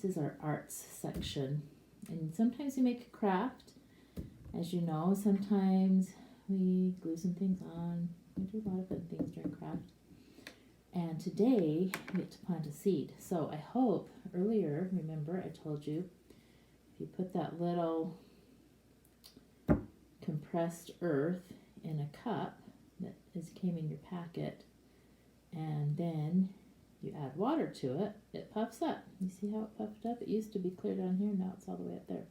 This is our arts section. And sometimes we make a craft. As you know, sometimes we glue some things on. We do a lot of fun things during craft. And today we get to plant a seed. So I hope, earlier, remember I told you, if you put that little compressed earth in a cup that came in your packet, and then you add water to it, it puffs up. You see how it puffed up? It used to be clear down here, now it's all the way up there.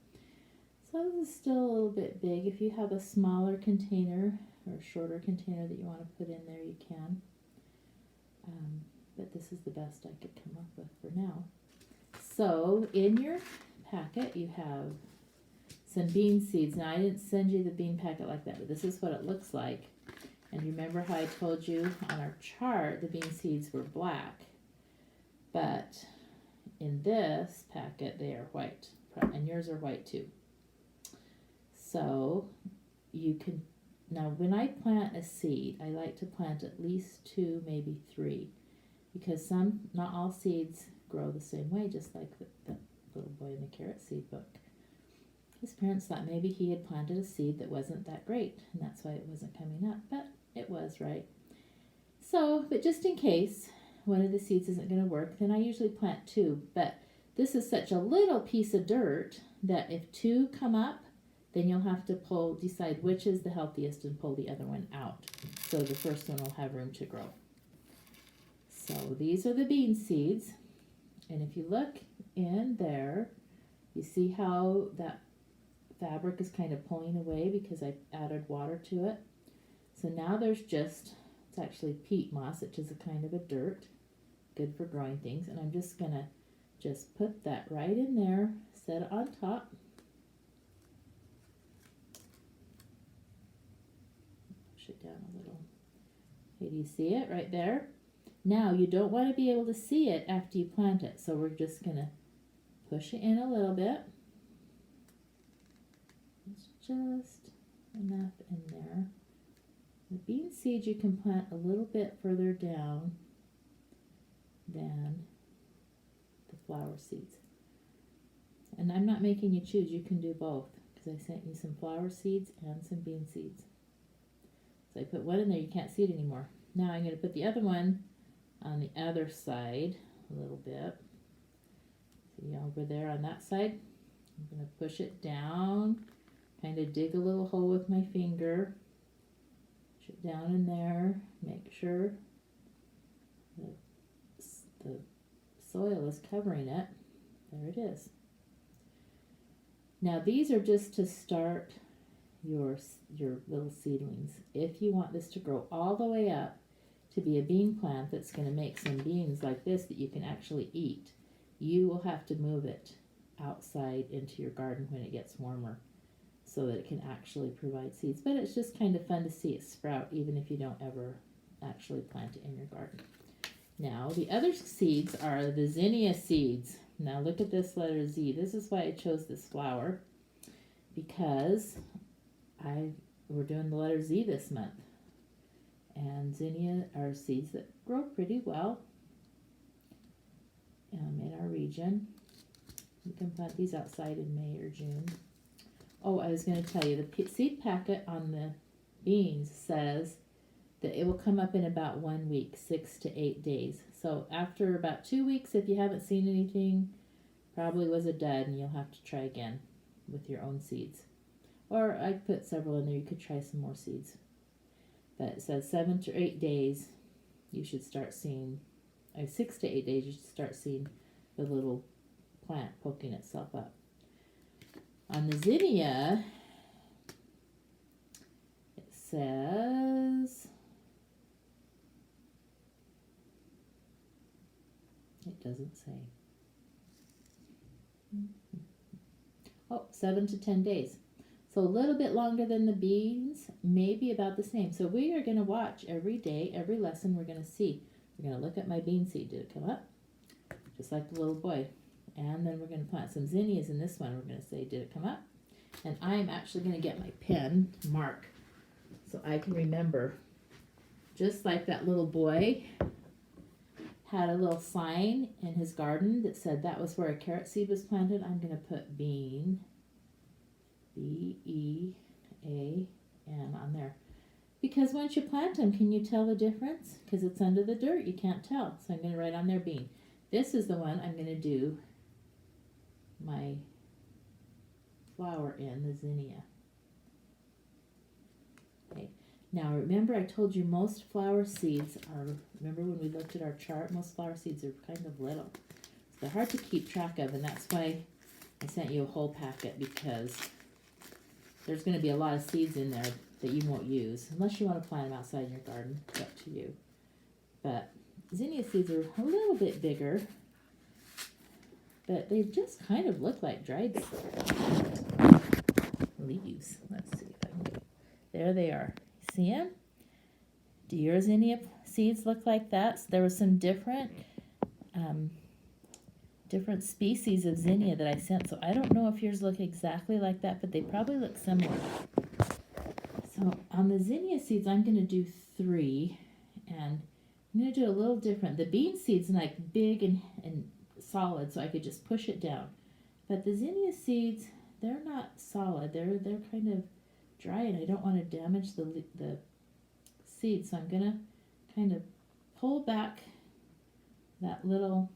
So this is still a little bit big. If you have a smaller container or a shorter container that you want to put in there, you can. But this is the best I could come up with for now. So in your packet you have some bean seeds. Now I didn't send you the bean packet like that, but this is what it looks like. And remember how I told you on our chart the bean seeds were black, but in this packet they are white, and yours are white too. So you can, now when I plant a seed, I like to plant at least 2, maybe 3, because not all seeds grow the same way, just like the little boy in the carrot seed book. His parents thought maybe he had planted a seed that wasn't that great, and that's why it wasn't coming up, but it was, right? So, but just in case one of the seeds isn't going to work, then I usually plant 2, but this is such a little piece of dirt that if 2 come up, then you'll have to decide which is the healthiest and pull the other one out. So the first one will have room to grow. So these are the bean seeds. And if you look in there, you see how that fabric is kind of pulling away because I added water to it. So now there's it's actually peat moss, which is a kind of a dirt, good for growing things. And I'm just going to put that right in there, set it on top. It down a little. Okay, do you see it right there? Now you don't want to be able to see it after you plant it, so we're just going to push it in a little bit. It's just enough in there. The bean seeds you can plant a little bit further down than the flower seeds. And I'm not making you choose, you can do both, because I sent you some flower seeds and some bean seeds. So I put one in there, you can't see it anymore. Now I'm going to put the other one on the other side a little bit. See over there on that side? I'm going to push it down, kind of dig a little hole with my finger. Push it down in there, make sure the soil is covering it. There it is. Now these are just to start your little seedlings. If you want this to grow all the way up to be a bean plant that's going to make some beans like this that you can actually eat, you will have to move it outside into your garden when it gets warmer so that it can actually provide seeds. But it's just kind of fun to see it sprout even if you don't ever actually plant it in your garden. Now the other seeds are the zinnia seeds. Now look at this letter Z. This is why I chose this flower, because we're doing the letter Z this month. And zinnia are seeds that grow pretty well in our region. You can plant these outside in May or June. Oh, I was going to tell you, the seed packet on the beans says that it will come up in about 1 week, 6 to 8 days. So after about 2 weeks, if you haven't seen anything, probably was a dud and you'll have to try again with your own seeds. Or I put several in there, you could try some more seeds. But it says 7 to 8 days you should start seeing, 6 to 8 days you should start seeing the little plant poking itself up. On the zinnia, it says, it doesn't say. Oh, 7 to 10 days. So a little bit longer than the beans, maybe about the same. So we are going to watch every day, every lesson we're going to see. We're going to look at my bean seed. Did it come up? Just like the little boy. And then we're going to plant some zinnias in this one. We're going to say, did it come up? And I'm actually going to get my pen to mark so I can remember. Just like that little boy had a little sign in his garden that said that was where a carrot seed was planted, I'm going to put bean, B-E-A-N on there. Because once you plant them, can you tell the difference? Because it's under the dirt, you can't tell. So I'm going to write on there bean. This is the one I'm going to do my flower in, the zinnia. Okay. Now remember I told you most flower seeds are, remember when we looked at our chart, most flower seeds are kind of little. So they're hard to keep track of, and that's why I sent you a whole packet, because there's going to be a lot of seeds in there that you won't use, unless you want to plant them outside in your garden. It's up to you. But zinnia seeds are a little bit bigger, but they just kind of look like dried leaves. Let's see if I can get, there they are. See them? Do your zinnia seeds look like that? So there were some different species of zinnia that I sent, so I don't know if yours look exactly like that, but they probably look similar. So on the zinnia seeds, I'm going to do 3, and I'm going to do a little different. The bean seeds are like big and solid, so I could just push it down. But the zinnia seeds, they're not solid. They're kind of dry, and I don't want to damage the seeds, so I'm going to kind of pull back that little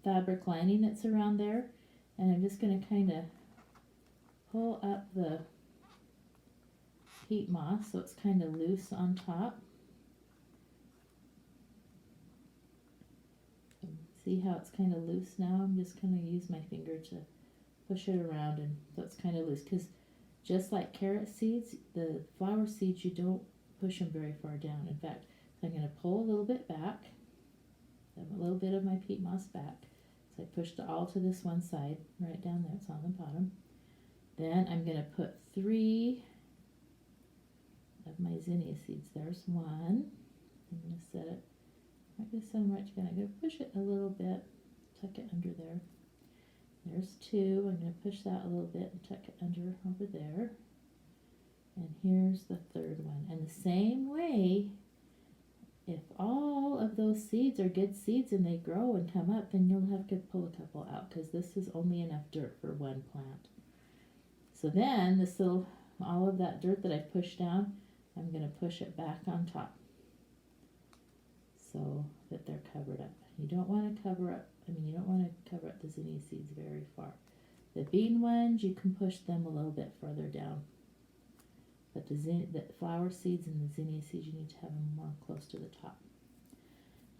fabric lining that's around there, and I'm just going to kind of pull up the peat moss so it's kind of loose on top. See how it's kind of loose now? I'm just going to use my finger to push it around, and so it's kind of loose, because just like carrot seeds, the flower seeds, you don't push them very far down. In fact, I'm going to pull a little bit back, a little bit of my peat moss back. So I pushed it all to this one side, right down there, it's on the bottom. Then I'm going to put 3 of my zinnia seeds. There's 1. I'm going to set it, I'm going to set them right together. I'm going to push it a little bit, tuck it under there. There's 2. I'm going to push that a little bit and tuck it under over there. And here's the 3rd one. And the same way, if all of those seeds are good seeds and they grow and come up, then you'll have to pull a couple out, because this is only enough dirt for one plant. So then this little, all of that dirt that I pushed down, I'm going to push it back on top so that they're covered up. You don't want to cover up, you don't want to cover up the zinnia seeds very far. The bean ones, you can push them a little bit further down. But the flower seeds and the zinnia seeds, you need to have them more close to the top.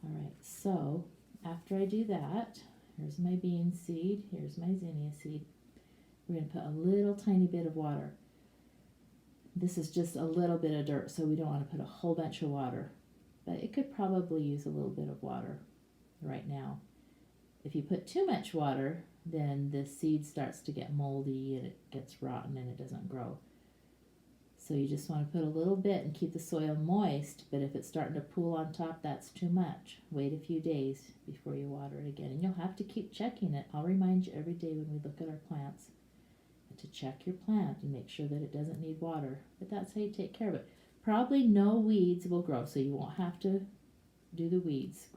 Alright, so after I do that, here's my bean seed, here's my zinnia seed. We're going to put a little tiny bit of water. This is just a little bit of dirt, so we don't want to put a whole bunch of water. But it could probably use a little bit of water right now. If you put too much water, then the seed starts to get moldy and it gets rotten and it doesn't grow. So you just want to put a little bit and keep the soil moist, but if it's starting to pool on top, that's too much. Wait a few days before you water it again, and you'll have to keep checking it. I'll remind you every day when we look at our plants to check your plant and make sure that it doesn't need water, but that's how you take care of it. Probably no weeds will grow, so you won't have to do the weeds.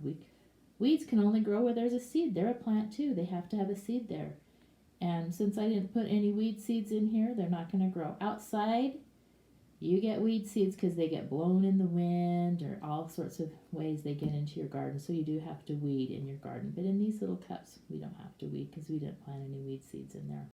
Weeds can only grow where there's a seed. They're a plant too. They have to have a seed there. And since I didn't put any weed seeds in here, they're not going to grow. Outside, you get weed seeds because they get blown in the wind, or all sorts of ways they get into your garden. So you do have to weed in your garden. But in these little cups, we don't have to weed because we didn't plant any weed seeds in there.